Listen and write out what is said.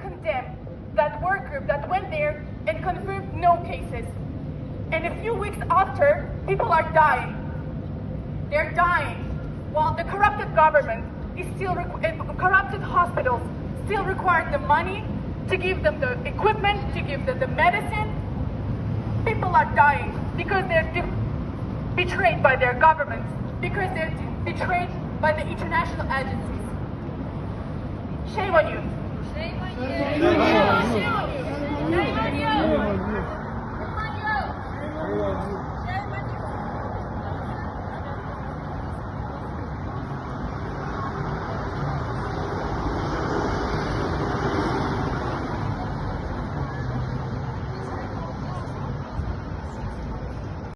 condemn that work group that went there and confirmed no cases. And a few weeks after, people are dying. They're dying while the corrupted government is still, corrupted hospitals still require the money to give them the equipment, to give them the medicine. People are dying because they're betrayed by their governments, because they're betrayed by the international agencies. Shame on you. Shame on you. Shame on you. Shame on you.